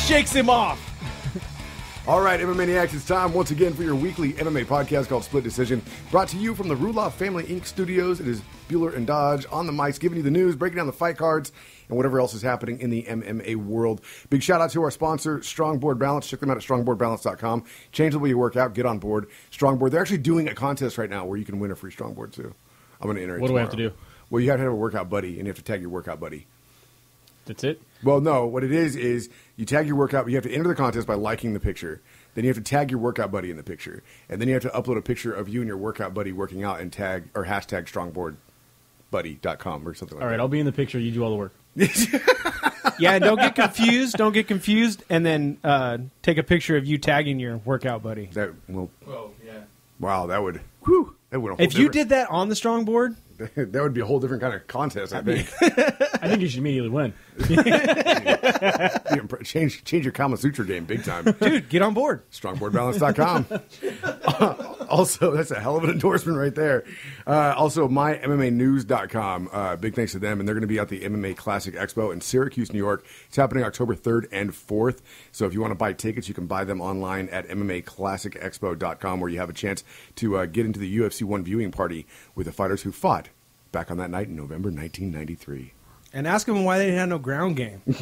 shakes him off. All right, MMA Maniacs, it's time once again for your weekly MMA podcast called Split Decision, brought to you from the Ruloff Family Inc. studios. It is Bueller and Dodge on the mics, giving you the news, breaking down the fight cards, and whatever else is happening in the MMA world. Big shout out to our sponsor, Strongboard Balance. Check them out at strongboardbalance.com. Change the way you work out. Get on board. Strongboard. They're actually doing a contest right now where you can win a free Strongboard, too. I'm going to enter it What tomorrow. do I have to do? Well, you have to have a workout buddy, and you have to tag your workout buddy. That's it? Well, no. What it is you tag your workout. You have to enter the contest by liking the picture. Then you have to tag your workout buddy in the picture. And then you have to upload a picture of you and your workout buddy working out and tag or hashtag strongboardbuddy.com or something like that. All right, I'll be in the picture. You do all the work. Yeah, don't get confused. Don't get confused. And then take a picture of you tagging your workout buddy. That, well, Oh, yeah. wow, that would, whew, that would. If you did that on the strong board, that would be a whole different kind of contest, I think. I think you should immediately win. Change your Kama Sutra game big time. dude, get on board. Strongboardbalance.com. Also, that's a hell of an endorsement right there. Also, mymmanews.com. Big thanks to them. And they're going to be at the MMA Classic Expo in Syracuse, New York. It's happening October 3rd and 4th. So if you want to buy tickets, you can buy them online at MMAClassicExpo.com, where you have a chance to get into the UFC 1 viewing party with the fighters who fought back on that night in November 1993. And ask them why they didn't have no ground game. You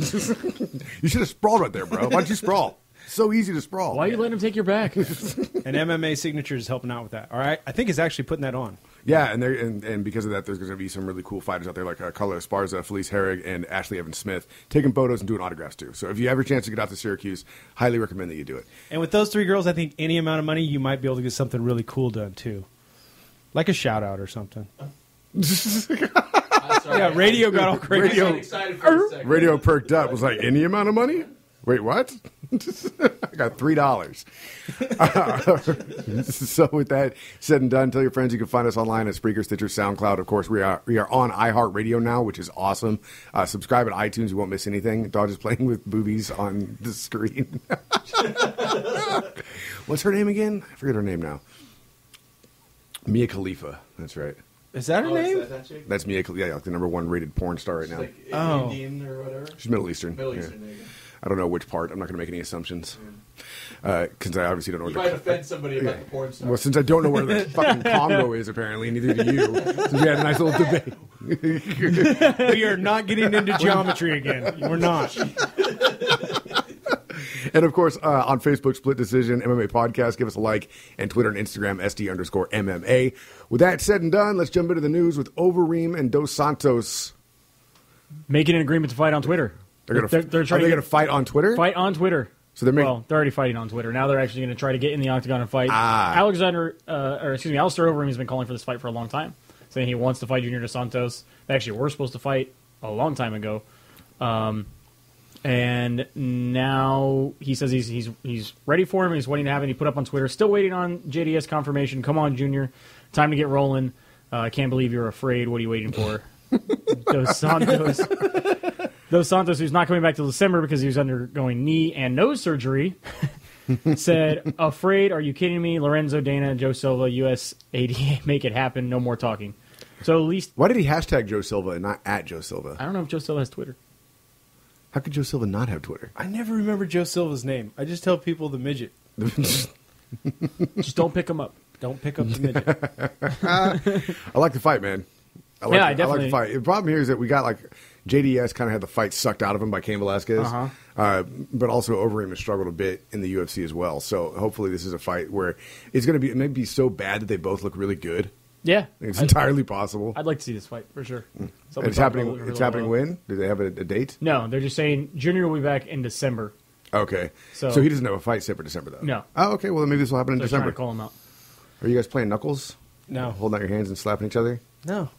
should have sprawled right there, bro. Why don't you sprawl? So easy to sprawl. Why are you letting him take your back? And MMA Signature is helping out with that. All right, I think it's actually putting that on. Yeah, and because of that, there's going to be some really cool fighters out there like Carla Esparza, Felice Herrig, and Ashley Evans Smith taking photos and doing autographs too. So if you have a chance to get out to Syracuse, highly recommend that you do it. And with those three girls, I think any amount of money, you might be able to get something really cool done too. Like a shout out or something. Yeah, radio got all crazy. Radio perked up. Was like, any amount of money? Wait, what? I got $3. So with that said and done, tell your friends you can find us online at Spreaker, Stitcher, SoundCloud. Of course, we are on iHeartRadio now, which is awesome. Subscribe at iTunes. You won't miss anything. Dodge is playing with boobies on the screen. What's her name again? I forget her name now. Mia Khalifa. That's right. Is that her name? That's Mia Khalifa. Yeah, like the #1 rated porn star right now. Like Indian or whatever? She's Middle Eastern. Middle Yeah. Eastern, there you go. I don't know which part. I'm not going to make any assumptions. Because I obviously don't know You what might offend somebody about the porn star. Well, since I don't know where the fucking Congo is, apparently, neither do you. Since we had a nice little debate. We are not getting into geometry again. We're not. And, of course, on Facebook, Split Decision, MMA Podcast. Give us a like. And Twitter and Instagram, SD_MMA. With that said and done, let's jump into the news with Overeem and Dos Santos. Making an agreement to fight on Twitter. Are they going to fight on Twitter? Fight on Twitter. So they're Well, they're already fighting on Twitter. Now they're actually going to try to get in the octagon and fight. Alistair Overeem has been calling for this fight for a long time, saying he wants to fight Junior Dos Santos. They actually were supposed to fight a long time ago. And now he says he's ready for him. He's waiting to have it. He put up on Twitter. Still waiting on JDS confirmation. Come on, Junior. Time to get rolling. I can't believe you're afraid. What are you waiting for? Dos Santos, who's not coming back till December because he was undergoing knee and nose surgery, said, afraid? Are you kidding me? Lorenzo, Dana, Joe Silva, USADA, make it happen. No more talking. So at least... Why did he hashtag Joe Silva and not at Joe Silva? I don't know if Joe Silva has Twitter. How could Joe Silva not have Twitter? I never remember Joe Silva's name. I just tell people the midget. Just don't pick him up. Don't pick up the midget. I like the fight, man. I like the fight. The problem here is that we got like JDS kind of had the fight sucked out of him by Cain Velasquez, but also Overeem has struggled a bit in the UFC as well. So hopefully this is a fight where it's going to be maybe so bad that they both look really good. Yeah, it's entirely possible. I'd like to see this fight for sure. It's happening. It's happening when? Do they have a date? No, they're just saying Junior will be back in December. Okay, so he doesn't have a fight set for December though. No. Oh, okay. Well, then maybe this will happen in December. Trying to call him out. Are you guys playing knuckles? No. Holding out your hands and slapping each other? No.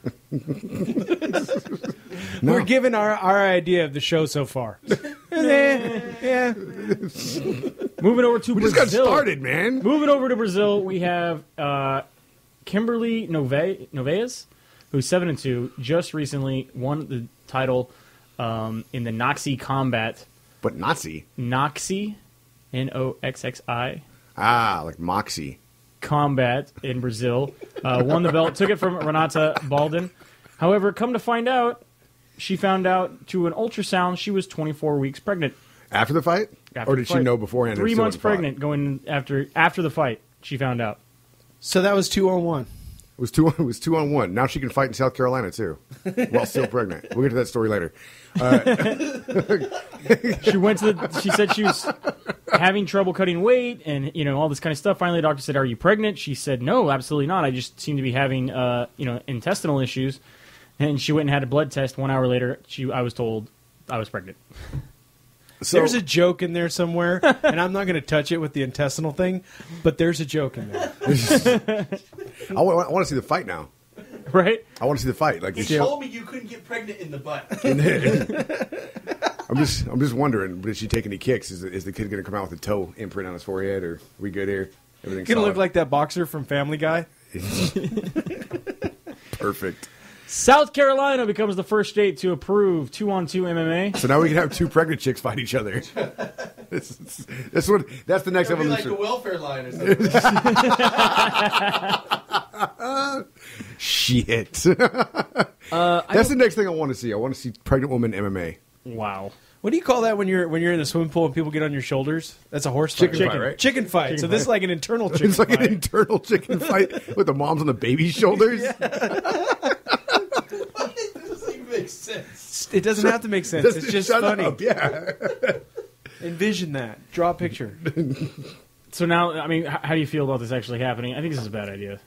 We're giving our idea of the show so far. Yeah. Moving over to Brazil. We just got started, man. Moving over to Brazil, we have Kimberly Novaes, who's 7-2, just recently won the title in the Noxi Combat. But Nazi? Noxi, Noxxi. Ah, like Moxie. Combat in Brazil. Won the belt, took it from Renata Baldin. However, come to find out, she found out to an ultrasound she was 24 weeks pregnant. After the fight? after Or the did she fight. know beforehand? 3 and months still hadn't pregnant going after the fight. She found out. So that was 2-on-1. It was 2-on-1. Now she can fight in South Carolina too, while still pregnant. We'll get to that story later. She said she was having trouble cutting weight and, all this kind of stuff. Finally, the doctor said, "Are you pregnant?" She said, "No, absolutely not. I just seem to be having, intestinal issues." And she went and had a blood test. 1 hour later, I was told I was pregnant. So, There's a joke in there somewhere, and I'm not going to touch it with the intestinal thing, but there's a joke in there. I want to see the fight now. Right? I want to see the fight. Like, You told me you couldn't get pregnant in the butt. I'm just wondering, did she take any kicks? Is the kid going to come out with a toe imprint on his forehead, or are we good here? Everything's Going to solid? look like that boxer from Family Guy. Perfect. South Carolina becomes the first state to approve 2-on-2 MMA. So now we can have two pregnant chicks fight each other. That's the next It'll be like evolution. the welfare line or something. Shit. That's the next thing I want to see. I want to see pregnant woman MMA. Wow. What do you call that when you're in a swimming pool and people get on your shoulders? That's a horse fight. Chicken fight, right? Chicken fight. So this is like an internal chicken It's like fight. an internal chicken fight with the moms on the baby's shoulders. It doesn't even make sense. It doesn't have to make sense. It's just Shut funny. up, yeah. Envision that. Draw a picture. So now, how do you feel about this actually happening? I think this is a bad idea.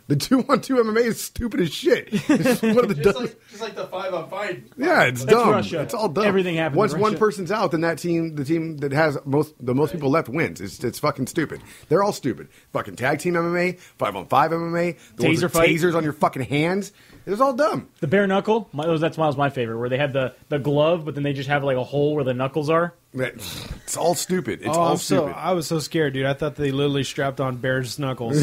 The 2-on-2 MMA is stupid as shit. It's one of the Just like the 5-on-5. yeah, it's That's dumb. Russia. It's all dumb. Everything happens Once in one Russia. person's out, then the team that has the most people left wins. It's fucking stupid. They're all stupid. Fucking tag team MMA, 5-on-5 MMA, the ones Taser with fight. tasers on your fucking hands. It was all dumb. The bare knuckle, that was my favorite, where they had the glove, but then they just have like a hole where the knuckles are. It's all stupid. It's Oh, all stupid. I was so scared, dude. I thought they literally strapped on bears' knuckles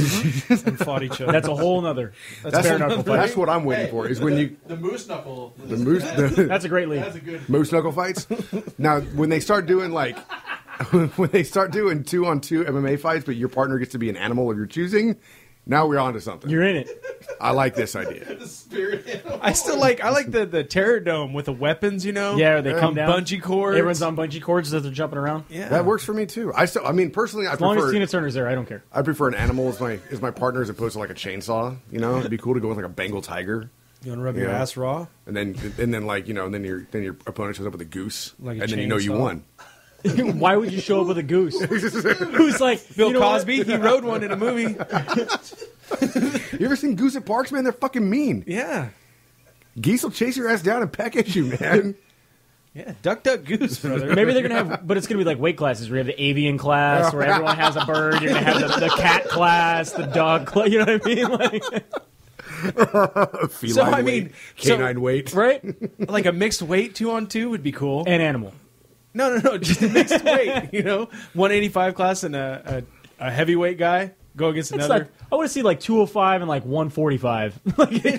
and fought each other. That's a whole nother. That's bare knuckle fight. That's what I'm waiting for. Is when you The moose knuckle. the moose That's a great league. That's a good. moose knuckle fights. Now, when they start doing 2-on-2 MMA fights, but your partner gets to be an animal of your choosing, now we're onto something. You're in it. I like this idea. The spirit animal. I like the terror dome with the weapons, Yeah, they come down. bungee cords. Everyone's on bungee cords as they're jumping around. Yeah. That works for me too. Personally, I As long as prefer Tina Turner's there, I don't care. I prefer an animal as my partner as opposed to like a chainsaw. It'd be cool to go with like a Bengal tiger, You want to rub your Yeah. ass raw? and then your opponent shows up with a goose, Like a and then you know you chainsaw? won. Why would you show up with a goose? Who's like Bill you know what? Cosby, he rode one in a movie. You ever seen goose at parks, man? They're fucking mean. Yeah. Geese will chase your ass down and peck at you, man. Yeah. Duck, duck, goose, brother. Maybe they're gonna have, but it's gonna be like weight classes. We have the avian class where everyone has a bird. You're gonna have the cat class, the dog class. You know what I mean? Like, Feline So, I weight, mean, canine weight. right? Like a mixed weight 2-on-2 would be cool. An animal. No, just a mixed weight. 185 class and a heavyweight guy go against It's another. like I want to see like 205 and like 145. What, do you want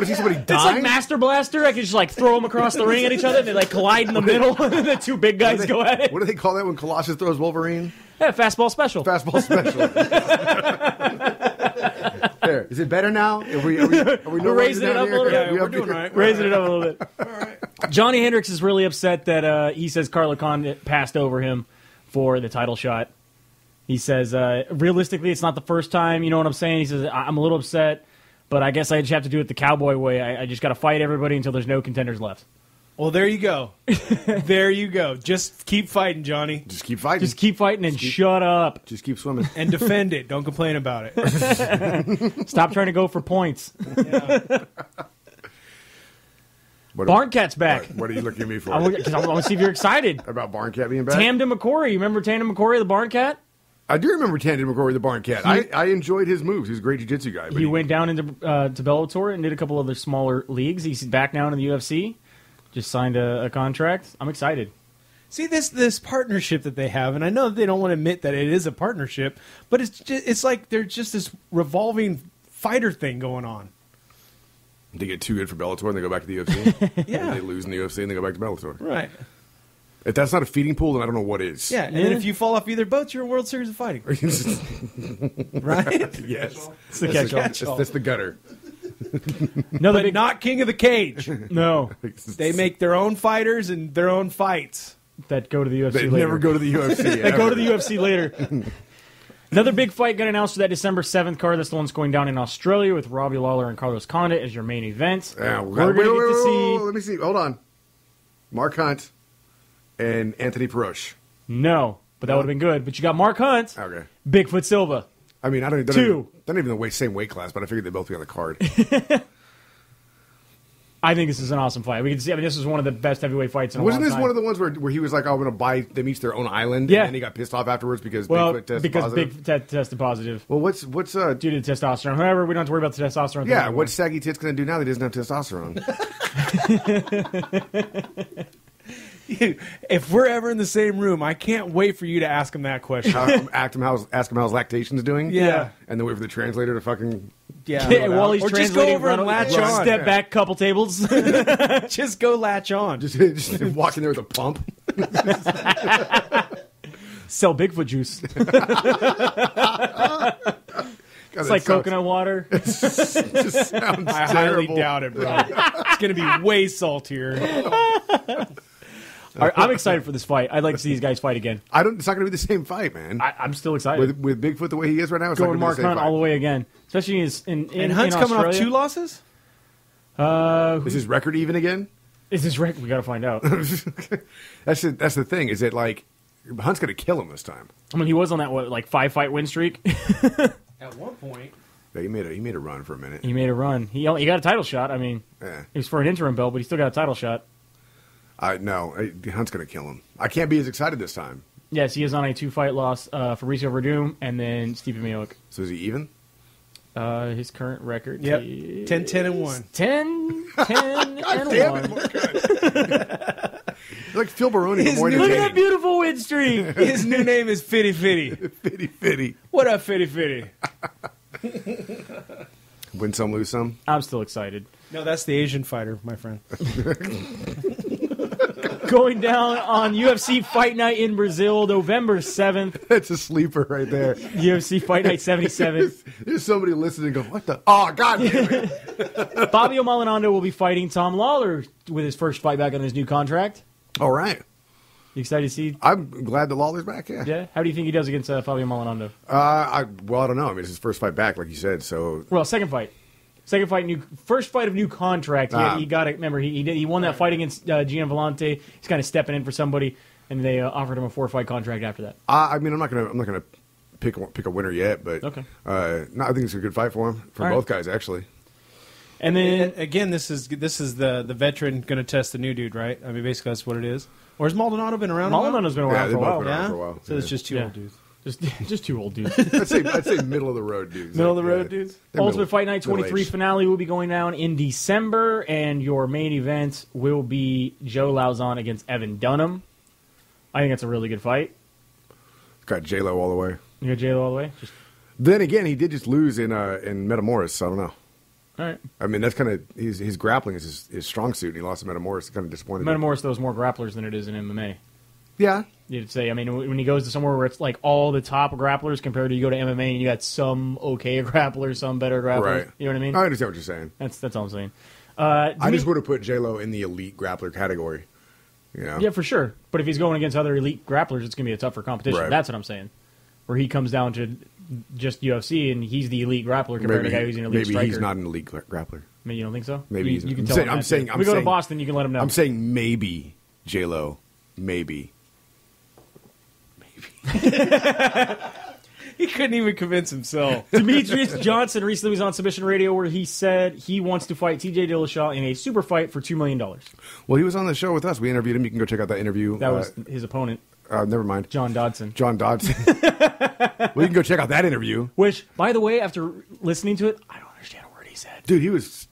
to see somebody die? It's like Master Blaster. I could just like throw them across the ring at each other, and they like collide in the middle, and the two big guys go at it. What do they call that when Colossus throws Wolverine? Yeah, fastball special. Fastball special. There. Is it better now? Are we We're raising it up a little bit. Yeah, We we're up doing here? all right. Raising it up a little bit. Johnny Hendricks is really upset that he says Carla Khan passed over him for the title shot. He says, realistically, it's not the first time. You know what I'm saying? He says, I'm a little upset, but I guess I just have to do it the cowboy way. I just got to fight everybody until there's no contenders left. Well, there you go. There you go. Just keep fighting, Johnny. Just keep fighting. Just keep fighting and shut up. Just keep swimming. And defend it. Don't complain about it. Stop trying to go for points. What, Barncat's back. what are you looking at me for? I want to see if you're excited. About Barncat being back? Tamden McCory. You remember Tamden McCory, the Barncat? I do remember Tandem McCory, the Barncat. I enjoyed his moves. He's a great jiu-jitsu guy. But He went down into to Bellator and did a couple other smaller leagues. He's back now in the UFC. Just signed a contract. I'm excited. See this partnership that they have, and I know that they don't want to admit that it is a partnership, but it's like there's just this revolving fighter thing going on. They get too good for Bellator and they go back to the UFC. Yeah. And they lose in the UFC and they go back to Bellator. Right. If that's not a feeding pool, then I don't know what is. Yeah, and then if you fall off either boat, you're in World Series of Fighting. Right? Yes. It's the catch-all. That's the gutter. No, But not King of the Cage. no. They make their own fighters and their own fights. that go to the UFC They later. never go to the UFC. That go to the UFC later. Another big fight got announced for that December 7th card. That's the one that's going down in Australia with Robbie Lawler and Carlos Condit as your main event. Yeah, We're going to get to see... Let me see. Hold on. Mark Hunt and Anthony Perosh. No, but that would have been good. But you got Mark Hunt, Okay. Bigfoot Silva. I mean, they're Two. not even the same weight class, but I figured they'd both be on the card. I think this is an awesome fight. We can see. I mean, this is one of the best heavyweight fights in a Wasn't long this time. one of the ones where he was like, "Oh, I'm going to buy them each their own island," Yeah. and then he got pissed off afterwards because Well, Bigfoot tested because positive? Big tested positive Well, what's due to the testosterone. However, we don't have to worry about the testosterone. thing yeah? anymore. What's Saggy Tits going to do now that he doesn't have testosterone? If we're ever in the same room, I can't wait for you to ask him that question. Ask him how his lactation's doing. Yeah. and then wait for the translator to fucking. Yeah, Yeah, while he's or just go translating, over and latch on. Step back, couple tables. Just go latch on. Just walk in there with a pump. Sell Bigfoot juice. It's like coconut water. Just sounds I highly terrible. doubt it, bro. It's going to be way saltier. All right, I'm excited for this fight. I'd like to see these guys fight again. It's not going to be the same fight, man. I'm still excited. With Bigfoot the way he is right now, it's Going not Mark going to be the same Hunt all the fight. way again, especially in Hunt's in coming off Australia. 2 losses? Is his record even again? Is this record? We got to find out. That's the thing. Is it like Hunt's going to kill him this time? I mean, he was on that 5-fight win streak. At one point. Yeah, he made a run for a minute. He made a run. He got a title shot. I mean, Yeah. it was for an interim belt, but he still got a title shot. No, Hunt's going to kill him. I can't be as excited this time. Yes, he is on a 2-fight loss for Mauricio Verdum and then Stephen Miocic. So is he even? His current record Yep. is 10-10-1. 10-10-1. Damn it, Mark Hunt. You're like Phil Baroni, but more Look at that entertaining. beautiful win streak. His new name is Fitty Fitty. Fitty Fitty. What up, Fitty Fitty? Win some, lose some. I'm still excited. No, that's the Asian fighter, my friend. Going down on UFC Fight Night in Brazil, November 7th. That's a sleeper right there. UFC Fight Night 77. There's somebody listening and go, what the? Oh, God damn it. Fabio Maldonado will be fighting Tom Lawler with his first fight back on his new contract. All right. You excited to see? I'm glad that Lawler's back, yeah. Yeah. How do you think he does against Fabio Maldonado? I don't know. I mean, it's his first fight back, like you said, so. Well, second fight, first fight of new contract. He got it. Remember, he won that fight against Gian Vellante. He's kind of stepping in for somebody, and they offered him a 4-fight contract after that. I mean, I'm not gonna pick a winner yet, but Okay. no, I think it's a good fight for him, for All right. both guys, actually. And then Again, this is the veteran going to test the new dude, right? I mean, basically that's what it is. Or has Maldonado been around? Maldonado's been Yeah, around they've for a both while. been around Yeah, for a while. so it's Yeah. just 2 Yeah. old dudes. Just 2 old dudes. I'd say middle of the road dudes. Middle of the Like, road dudes? they're Ultimate middle- Fight Night 23 middle-aged. finale will be going down in December, and your main event will be Joe Lauzon against Evan Dunham. I think that's a really good fight. Got J-Lo all the way. You got J-Lo all the way? Then again, he did just lose in Metamoris, so I don't know. All right. I mean, that's kind of his grappling is his strong suit, and he lost to Metamoris. It's kind of disappointing. Metamoris, though, is more grapplers than it is in MMA. Yeah. You'd say, I mean, when he goes to somewhere where it's like all the top grapplers compared to you go to MMA and you got some okay grapplers, some better grapplers. Right. You know what I mean? I understand what you're saying. That's all I'm saying. I just would have put J-Lo in the elite grappler category. You know? Yeah, for sure. But if he's going against other elite grapplers, it's going to be a tougher competition. Right. That's what I'm saying. Where he comes down to just UFC and he's the elite grappler compared to a guy who's an elite maybe striker. he's not an elite grappler. I mean, you don't think so? Maybe you he's. can tell him that, too. I'm we go to saying- Boston, you can let him know. I'm saying maybe J-Lo. Maybe. He couldn't even convince himself. Demetrius Johnson recently was on Submission Radio where he said he wants to fight TJ Dillashaw in a super fight for $2 million. Well, he was on the show with us. We interviewed him. You can go check out that interview. That was his opponent, never mind. John Dodson. John Dodson. Well, you can go check out that interview. Which, by the way, after listening to it, I don't understand a word he said. Dude, he was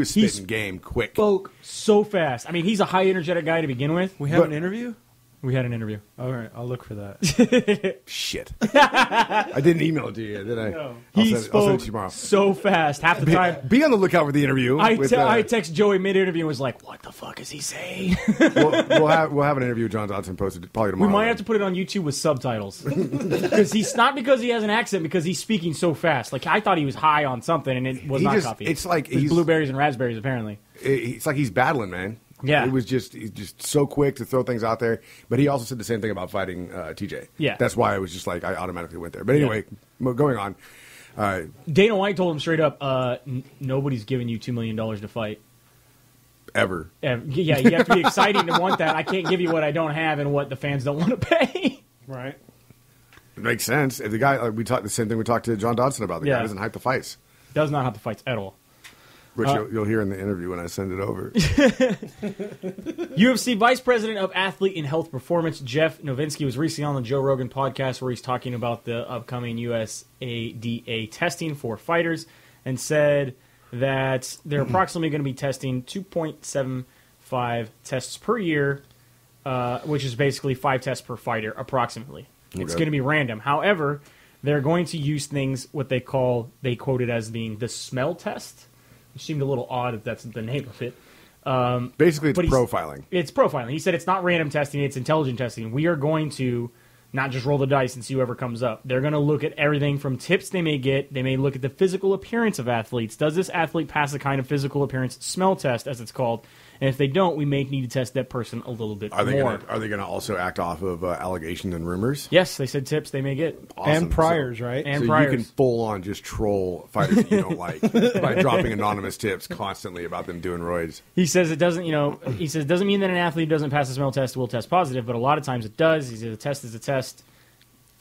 spitting game quick. Spoke so fast. I mean, he's a high energetic guy to begin with. We have But- an interview? We had an interview. All right, I'll look for that. Shit. I didn't email it to you, did I? No. I'll He send it spoke to you tomorrow. so fast. Half the time, Be on the lookout for the interview. I text Joey mid-interview and was like, what the fuck is he saying? we'll have an interview with John Dodson posted probably tomorrow. We might have to put it on YouTube with subtitles. Because he's not because he has an accent, because he's speaking so fast. Like, I thought he was high on something, and it was not coffee. It's like It was he's blueberries and raspberries, apparently. It's like he's battling, man. Yeah. It was he's just so quick to throw things out there. But he also said the same thing about fighting TJ. Yeah. That's why I was just like, I automatically went there. But anyway, going on. Dana White told him straight up, nobody's giving you $2 million to fight. Ever. Yeah, you have to be exciting to want that. I can't give you what I don't have and what the fans don't want to pay. Right. It makes sense. If the guy, we talked the same thing we talked to John Dodson about. The guy doesn't hype the fights. Does not have the fights at all. Which you'll hear in the interview when I send it over. UFC Vice President of Athlete and Health Performance, Jeff Novinsky, was recently on the Joe Rogan podcast where he's talking about the upcoming USADA testing for fighters and said that they're approximately going to be testing 2.75 tests per year, which is basically 5 tests per fighter, approximately. It's going to be random. However, they're going to use things, what they quote it as being the smell test, which seemed a little odd if that's the name of it. Basically, it's profiling. It's profiling. He said it's not random testing, it's intelligent testing. We are going to not just roll the dice and see whoever comes up. They're going to look at everything from tips they may get. They may look at the physical appearance of athletes. Does this athlete pass the kind of physical appearance smell test, as it's called? And if they don't, we may need to test that person a little bit more. Are they going to also act off of allegations and rumors? Yes, they said tips they may get. Awesome. And priors, right? And so priors. you can full on just troll fighters that you don't like by dropping anonymous tips constantly about them doing roids. He says it doesn't, he says it doesn't mean that an athlete who doesn't pass the smell test will test positive, but a lot of times it does. He says a test is a test.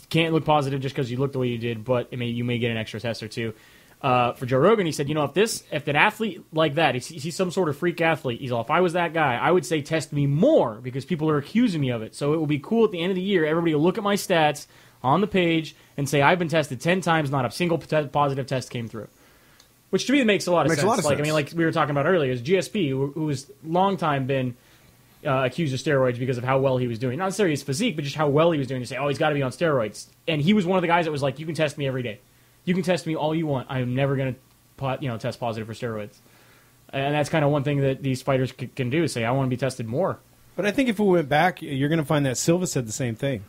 Can't look positive just because you look the way you did, but you may get an extra test or two. For Joe Rogan, he said, if an athlete like that, he's some sort of freak athlete, he's all, if I was that guy, I would say test me more because people are accusing me of it. So it will be cool at the end of the year, everybody will look at my stats on the page and say, I've been tested 10 times, not a single positive test came through. Which to me makes a lot of sense. Like we were talking about earlier, is GSP, who has long time been accused of steroids because of how well he was doing. Not necessarily his physique, but just how well he was doing. They say, he's got to be on steroids. And he was one of the guys that was like, you can test me every day. You can test me all you want. I am never going to test positive for steroids. And that's kind of one thing that these fighters can do, is say, I want to be tested more. But I think if we went back, you're going to find that Silva said the same thing.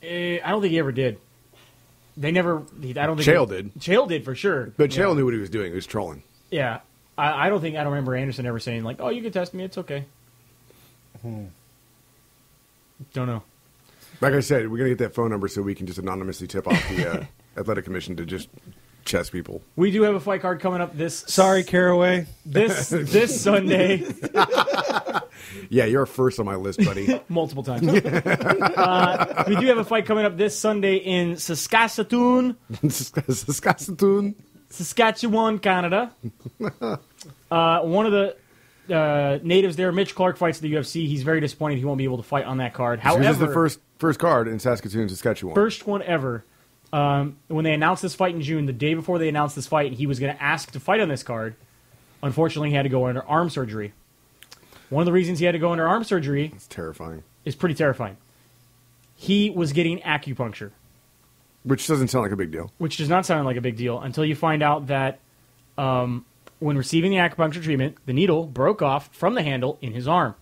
I don't think he ever did. They never. I don't think Chael did. Chael did for sure. But Chael knew what he was doing. He was trolling. Yeah, I don't remember Anderson ever saying like, "Oh, you can test me. It's okay." Don't know. Like I said, we're gonna get that phone number so we can just anonymously tip off the athletic commission to just chess people. We do have a fight card coming up this. Sorry, Caraway. This Sunday. Yeah, you're first on my list, buddy. Multiple times. We do have a fight coming up this Sunday in Saskatchewan, Canada. One of the natives there, Mitch Clark, fights the UFC. He's very disappointed he won't be able to fight on that card. However, this is the first card in Saskatoon, Saskatchewan. First one ever. When they announced this fight in June, the day before they announced this fight, and he was going to ask to fight on this card, unfortunately he had to go under arm surgery. One of the reasons he had to go under arm surgery It's terrifying. is pretty terrifying. He was getting acupuncture. Which doesn't sound like a big deal. Which does not sound like a big deal until you find out that when receiving the acupuncture treatment, the needle broke off from the handle in his arm.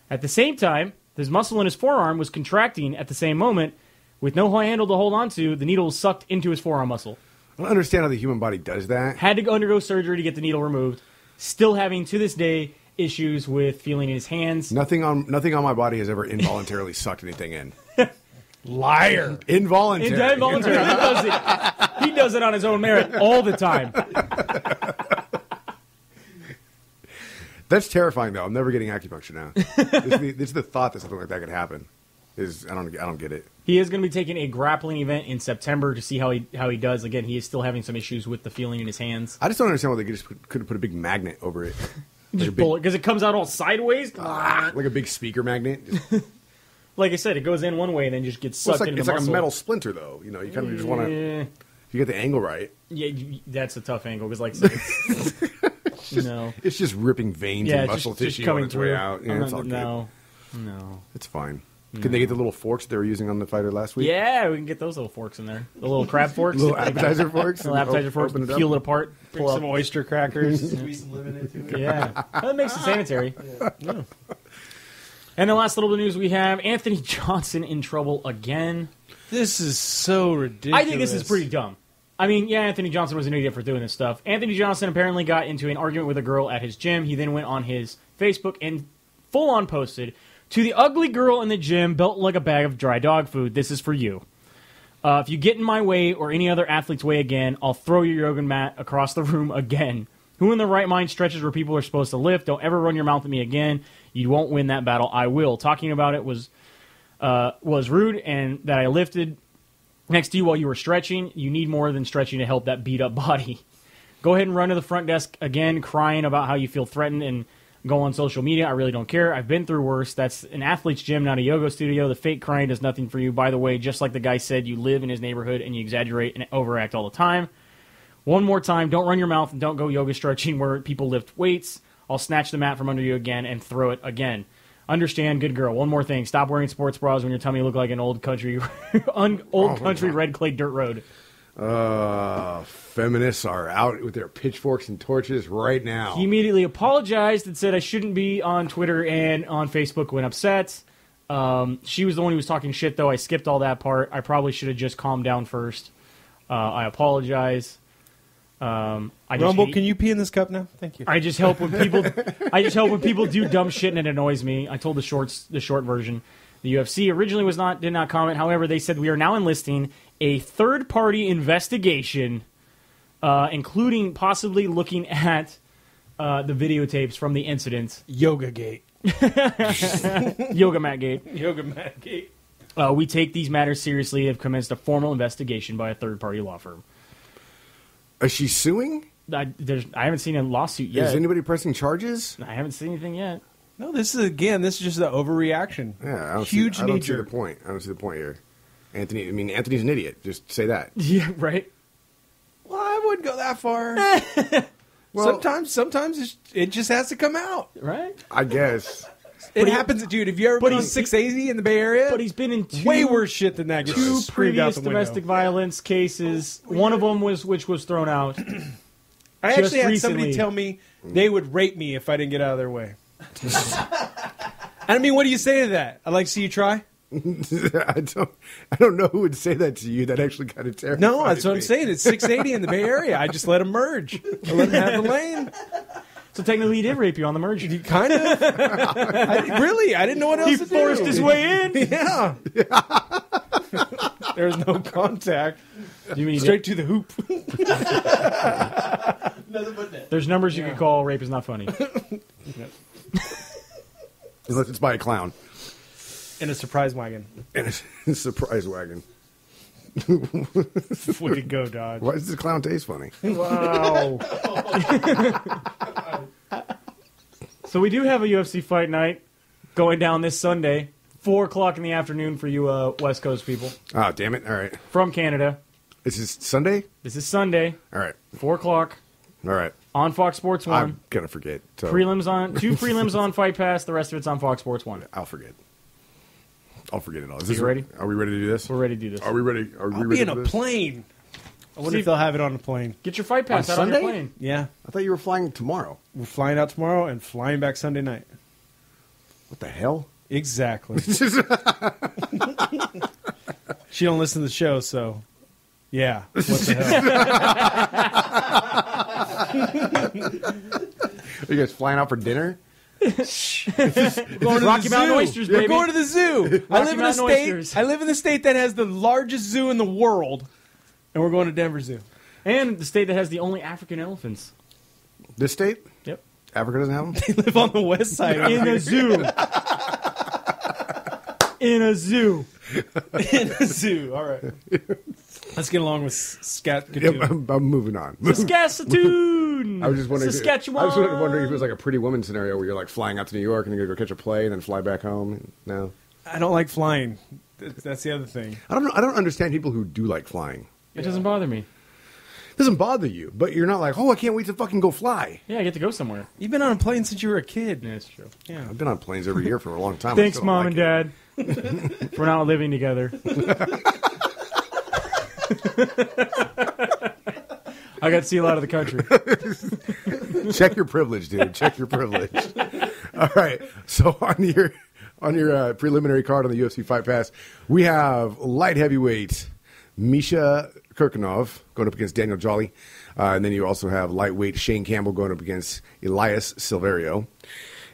At the same time, his muscle in his forearm was contracting at the same moment. With no handle to hold on to, the needle was sucked into his forearm muscle. I don't understand how the human body does that. Had to undergo surgery to get the needle removed. Still having, to this day, issues with feeling in his hands. Nothing on my body has ever involuntarily sucked anything in. Liar. Involuntary. Involuntary. He does it on his own merit all the time. That's terrifying, though. I'm never getting acupuncture now. It's the thought that something like that could happen. I don't get it. He is going to be taking a grappling event in September to see how he does. Again, he is still having some issues with the feeling in his hands. I just don't understand why they couldn't put a big magnet over it. Just pull it because it comes out all sideways. Like a big speaker magnet. Like I said, it goes in one way and then just gets sucked into the muscle. It's like a metal splinter, though. You kind of just want to. If you get the angle right. Yeah, that's a tough angle because, like I said, it's just ripping veins and muscle tissue coming on its through. way out. Yeah, it's all good. No, it's fine. Can they get the little forks they were using on the fighter last week? Yeah, we can get those little forks in there. The little crab forks. Little appetizer forks? Little appetizer forks. Peel it apart. Bring some oyster crackers. Squeeze some lemon into it. Yeah. That makes it sanitary. Yeah. And the last little bit of news we have, Anthony Johnson in trouble again. This is so ridiculous. I think this is pretty dumb. I mean, yeah, Anthony Johnson was an idiot for doing this stuff. Anthony Johnson apparently got into an argument with a girl at his gym. He then went on his Facebook and full on posted, "To the ugly girl in the gym built like a bag of dry dog food, this is for you. If you get in my way or any other athlete's way again, I'll throw your yoga mat across the room again. Who in the right mind stretches where people are supposed to lift? Don't ever run your mouth at me again. You won't win that battle. I will." Talking about it was rude, and that I lifted next to you while you were stretching. You need more than stretching to help that beat up body. Go ahead and run to the front desk again, crying about how you feel threatened, and go on social media. I really don't care. I've been through worse. That's an athlete's gym, not a yoga studio. The fake crying does nothing for you. By the way, just like the guy said, you live in his neighborhood and you exaggerate and overact all the time. One more time, don't run your mouth and don't go yoga stretching where people lift weights. I'll snatch the mat from under you again and throw it again. Understand, good girl. One more thing. Stop wearing sports bras when your tummy look like an old country red clay dirt road. Feminists are out with their pitchforks and torches right now. He immediately apologized and said I shouldn't be on Twitter and on Facebook when upset. She was the one who was talking shit, though. I skipped all that part. I probably should have just calmed down first. I apologize. Rumble, can you pee in this cup now? Thank you. I just help when people. Do dumb shit and it annoys me. I told the short version. The UFC originally did not comment. However, they said we are now enlisting a third-party investigation, including possibly looking at the videotapes from the incident. Yoga Gate. Yoga Mat Gate. Yoga Mat Gate. We take these matters seriously and have commenced a formal investigation by a third-party law firm. Is she suing? I haven't seen a lawsuit yet. Is anybody pressing charges? I haven't seen anything yet. No, this is just an overreaction. Yeah, I don't Huge see the knee-jerk. point. I don't see the point here. Anthony's an idiot. Just say that. Yeah, right. Well, I wouldn't go that far. Well, sometimes it just has to come out. Right? I guess. It happens, dude. Have you ever been on 680 in the Bay Area? But he's been in way worse shit than that. Two previous domestic violence cases. One of them was thrown out. I just actually had recently. somebody tell me they would rape me if I didn't get out of their way. I mean, what do you say to that? I'd like to see you try. I don't know who would say that to you. That actually kind of terrifies No, that's what me. I'm saying. It's 680 in the Bay Area. I just let them merge. I let them have the lane. So technically, he did rape you on the merge. Kind of. I didn't know what else He to do. forced his way in. Yeah. There's no contact. You mean Straight to the hoop. Nothing but that. There's numbers you can call. Rape is not funny. Unless it's by a clown. In a surprise wagon. And a surprise wagon. Way to go, dog. Why does the clown taste funny? Wow. So we do have a UFC fight night going down this Sunday, 4 o'clock in the afternoon for you West Coast people Ah, damn it. All right. from Canada. This is Sunday? This is Sunday, All right. 4 o'clock All right. on Fox Sports 1. I'm going to forget. So Prelims on 2 prelims on Fight Pass. The rest of it's on Fox Sports 1. I'll forget. I'll forget it all. You ready? Are we ready to do this? We're ready to do this. Are we ready? Are we I'll ready be in to a do this? plane. I wonder See- if they'll have it on a plane. Get your Fight Pass On out on your Sunday? plane. Yeah. I thought you were flying tomorrow. We're flying out tomorrow and flying back Sunday night. What the hell? Exactly. She don't listen to the show, so yeah. What the hell? Are you guys flying out for dinner? Going to Rocky the Mountain zoo. oysters, We're baby. going to the zoo. I live in a Mountain state. oysters. I live in the state that has the largest zoo in the world, and we're going to Denver Zoo. And the state that has the only African elephants. This state? Yep. Africa doesn't have them? They live on the west side. In a zoo. In a zoo. In a zoo. All right. Let's get along with Scat. Yep, I'm moving on. Saskatoon. I was just wondering. Saskatchewan. I was wondering if it was like a Pretty Woman scenario where you're like flying out to New York and you're going to go catch a plane and then fly back home. No, I don't like flying. That's the other thing. I don't know. I don't understand people who do like flying. It doesn't bother me. It doesn't bother you, but you're not like, oh, I can't wait to fucking go fly. Yeah, I get to go somewhere. You've been on a plane since you were a kid. Yeah, that's true. Yeah. I've been on planes every year for a long time. I Thanks, still don't Mom like and it. Dad. We're not living together. I got to see a lot of the country. Check your privilege, dude. Check your privilege. All right. So on your preliminary card on the UFC Fight Pass, we have light heavyweight Misha Kirkunov going up against Daniel Jolly. And then you also have lightweight Shane Campbell going up against Elias Silverio.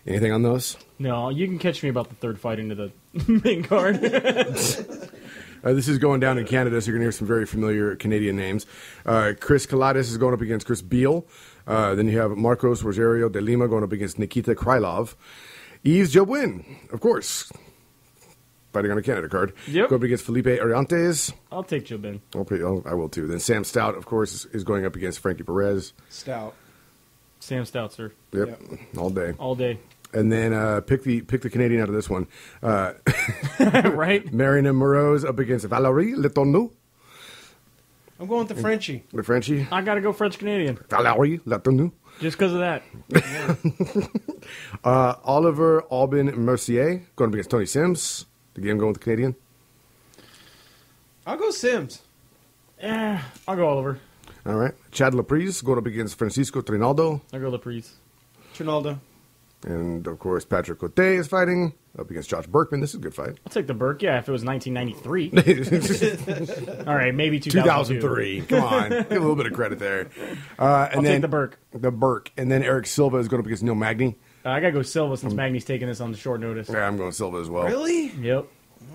Anything on those? No, you can catch me about the third fight into the main card. This is going down in Canada, so you're going to hear some very familiar Canadian names. Chris Kalidas is going up against Chris Beal. Then you have Marcos Rogerio de Lima going up against Nikita Krylov. Yves Jobwin, of course, fighting on a Canada card. Yep. Going up against Felipe Ariantes. I'll take Jobin. I will too. Then Sam Stout, of course, is going up against Frankie Perez. Stout. Sam Stout, sir. Yep, all day. All day. And then pick the Canadian out of this one. Right? Marina Moroz up against Valérie Letourneau. I'm going with the Frenchie. The Frenchie. I got to go French-Canadian. Valérie Letourneau. Just because of that. Oliver Albin Mercier going up against Tony Sims. Again, going with the Canadian. I'll go Sims. I'll go Oliver. All right. Chad Laprise going up against Francisco Trinaldo. I'll go Laprise. Trinaldo. And, of course, Patrick Cote is fighting up against Josh Berkman. This is a good fight. I'll take the Burke, yeah, if it was 1993. All right, maybe 2002. 2003. Come on. Give a little bit of credit there. I'll take the Burke. The Burke. And then Eric Silva is going up against Neil Magny. I got to go Silva since Magny's taking this on the short notice. Yeah, I'm going Silva as well. Really? Yep.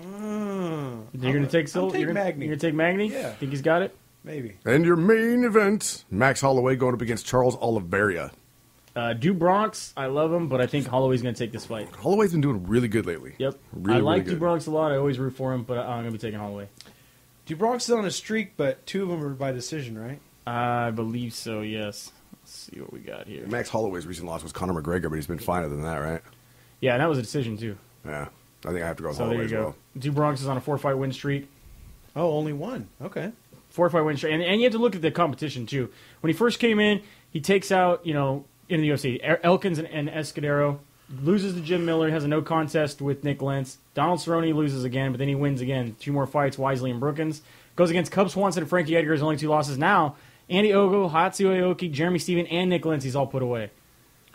You're going to take Silva? I'll take Magny. You're going to take Magny? Yeah. Think he's got it? Maybe. And your main event, Max Holloway going up against Charles Oliveira. Do Bronx, I love him, but I think Holloway's going to take this fight. Holloway's been doing really good lately. Yep. Really, I like really good. Do Bronx a lot. I always root for him, but I'm going to be taking Holloway. DuBronx is on a streak, but 2 of them are by decision, right? I believe so, yes. Let's see what we got here. Max Holloway's recent loss was Conor McGregor, but he's been finer than that, right? Yeah, and that was a decision, too. Yeah. I think I have to go with So there Holloway you as go. well. Do Bronx is on a 4-fight win streak. Oh, only 1. Okay. 4-fight win streak. And you have to look at the competition, too. When he first came in, he takes out, in the UFC, Elkins and Escudero, loses to Jim Miller, has a no contest with Nick Lentz. Donald Cerrone loses again, but then he wins again. 2 more fights, Wisely and Brookins. Goes against Cub Swanson and Frankie Edgar's only 2 losses. Now, Andy Ogo, Hatsu Aoki, Jeremy Steven, and Nick Lentz, he's all put away.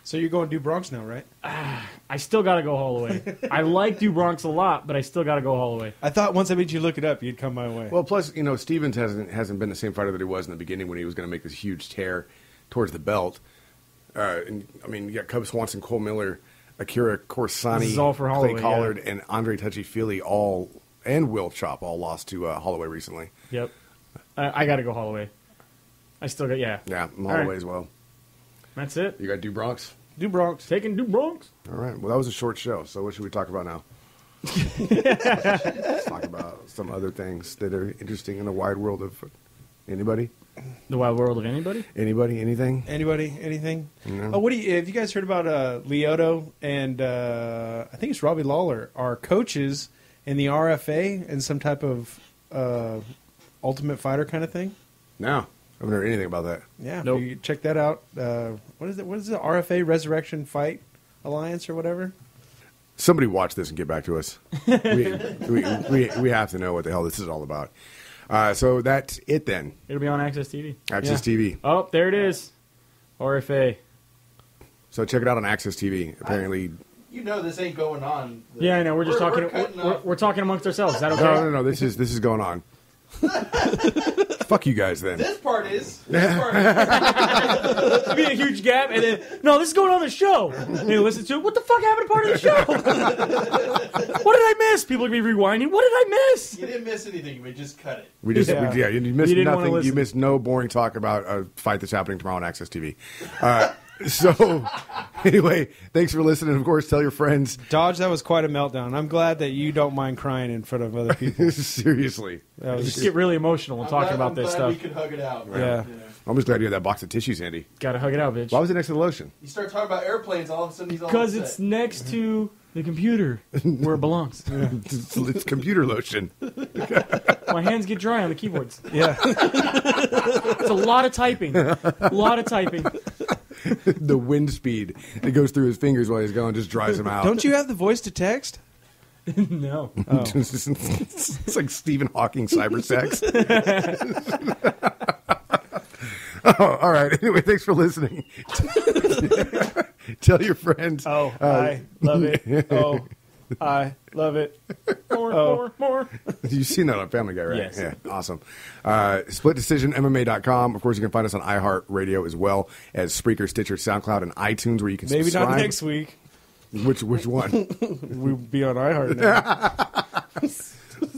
So you're going DuBronx now, right? I still got to go Holloway. I like Do Bronx a lot, but I still got to go Holloway. I thought once I made you look it up, you'd come my way. Well, plus, Stevens hasn't been the same fighter that he was in the beginning when he was going to make this huge tear towards the belt. You got Cub Swanson, Cole Miller, Akira Corsani, This is all for Holloway, Clay Collard, and Andre Touchy-Feely and Will Chop all lost to Holloway recently. Yep. I got to go Holloway. I still got, yeah. Yeah, All Holloway right. as well. That's it. You got Do Bronx? DuBronx. Taking Do Bronx. All right. Well, that was a short show, so what should we talk about now? Let's talk about some other things that are interesting in the wide world of anybody. The Wild World of Anybody? Anybody? Anything? Anybody? Anything? No. Oh, have you guys heard about Lyoto and I think it's Robbie Lawler are coaches in the RFA and some type of Ultimate Fighter kind of thing? No. I haven't heard anything about that. Yeah, Nope. you check that out. What is it? What is it? RFA Resurrection Fight Alliance or whatever? Somebody watch this and get back to us. we have to know what the hell this is all about. So that's it then. It'll be on Access TV. Access TV. Oh, there it is. RFA. So check it out on Access TV. Apparently, This ain't going on. Yeah, I know. We're just talking. We're cutting off. We're talking amongst ourselves. Is that okay? no. This is going on. Fuck you guys then. This part is. This part There'll be a huge gap, and then no, this is going on the show. And you listen to it. What the fuck happened to part of the show? What did I miss? People are gonna be rewinding. What did I miss? You didn't miss anything. We just cut it. We just Yeah. you missed You didn't wanna nothing. You listen. missed no boring talk about a fight that's happening tomorrow on Access TV. So anyway, thanks for listening. Of course, tell your friends. Dodge, that was quite a meltdown. I'm glad that you don't mind crying in front of other people. Seriously, That was, Just get really emotional when talking about this I'm glad stuff. we could hug it out. Yeah. I'm just glad you had that box of tissues handy. Gotta hug it out, bitch. Why was it next to the lotion? You start talking about airplanes, all of a sudden he's all Because upset. it's next to the computer where it belongs. It's computer lotion. My hands get dry on the keyboards. yeah. It's a lot of typing. A lot of typing. The wind speed that goes through his fingers while he's going just dries him out. Don't you have the voice to text? No. It's like Stephen Hawking cyber sex. All right. Anyway, thanks for listening. Tell your friends. Oh, I love it. Oh, I love it. More. You've seen that on Family Guy, right? Yes. Yeah, awesome. SplitDecisionMMA.com. Of course, you can find us on iHeartRadio as well as Spreaker, Stitcher, SoundCloud, and iTunes, where you can Maybe subscribe. not next week. Which one? We'll be on iHeart now.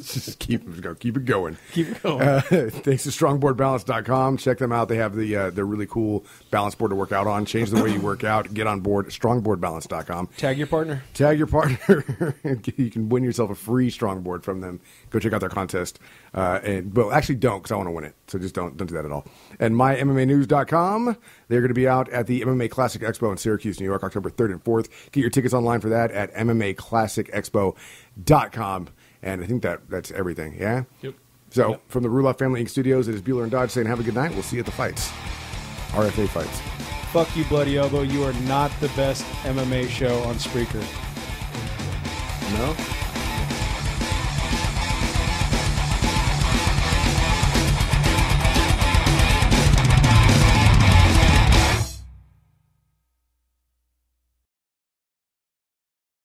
Just keep it going. Keep it going. Thanks to strongboardbalance.com. Check them out. They have the really cool balance board to work out on. Change the way you work out. Get on board. Strongboardbalance.com. Tag your partner. Tag your partner. You can win yourself a free strongboard from them. Go check out their contest. But actually don't, because I want to win it. So just don't do that at all. And mymmanews.com. They're going to be out at the MMA Classic Expo in Syracuse, New York, October 3rd and 4th. Get your tickets online for that at mmaclassicexpo.com. And I think that's everything, yeah? Yep. So, from the Ruloff Family Inc. Studios, it is Bueller and Dodge saying have a good night. We'll see you at the fights. RFA fights. Fuck you, Bloody Elbow. You are not the best MMA show on Spreaker. No?